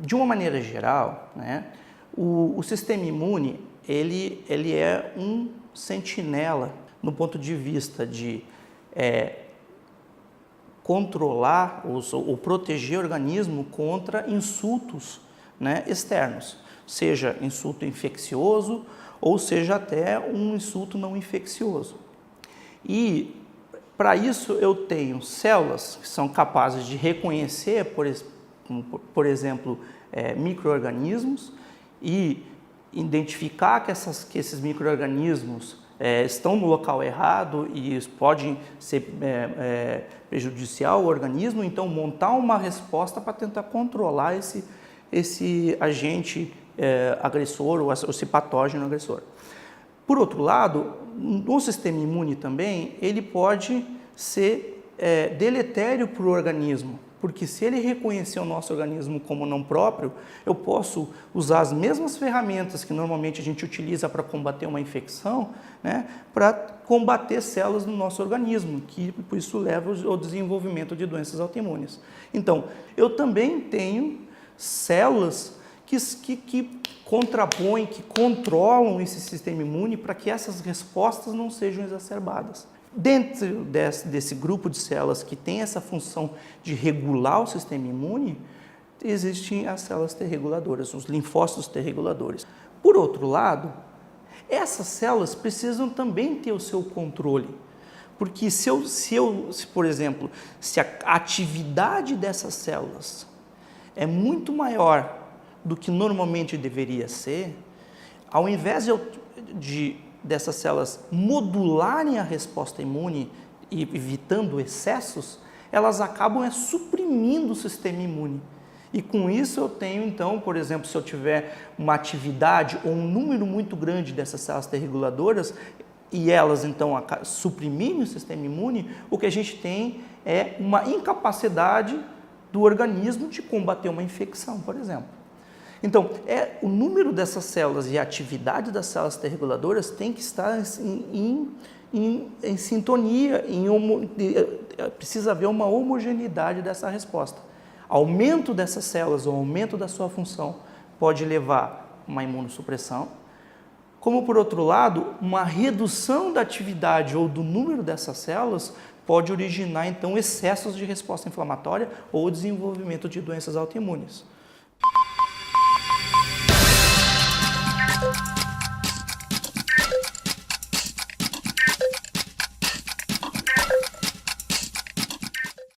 de uma maneira geral, né, o sistema imune ele é um sentinela no ponto de vista de controlar ou proteger o organismo contra insultos, né, externos, seja insulto infeccioso ou seja até um insulto não infeccioso. E para isso eu tenho células que são capazes de reconhecer, por exemplo, micro-organismos e identificar que esses micro-organismos estão no local errado e isso pode ser prejudicial ao organismo, então montar uma resposta para tentar controlar esse agente agressor ou esse patógeno agressor. Por outro lado, no sistema imune também, ele pode ser deletério para o organismo, porque se ele reconhecer o nosso organismo como não próprio, eu posso usar as mesmas ferramentas que normalmente a gente utiliza para combater uma infecção, né, para combater células no nosso organismo, que por isso leva ao desenvolvimento de doenças autoimunes. Então, eu também tenho células que contrapõem, que controlam esse sistema imune para que essas respostas não sejam exacerbadas. Dentro desse grupo de células que tem essa função de regular o sistema imune, existem as células T reguladoras, os linfócitos T reguladores. Por outro lado, essas células precisam também ter o seu controle, porque por exemplo, se a atividade dessas células é muito maior do que normalmente deveria ser, ao invés dessas células modularem a resposta imune e evitando excessos, elas acabam suprimindo o sistema imune. E com isso eu tenho, então, por exemplo, se eu tiver uma atividade ou um número muito grande dessas células T reguladoras e elas, então, suprimirem o sistema imune, o que a gente tem é uma incapacidade do organismo de combater uma infecção, por exemplo. Então, o número dessas células e a atividade das células T reguladoras tem que estar em sintonia, precisa haver uma homogeneidade dessa resposta. Aumento dessas células ou aumento da sua função pode levar a uma imunossupressão, como por outro lado, uma redução da atividade ou do número dessas células pode originar então excessos de resposta inflamatória ou desenvolvimento de doenças autoimunes.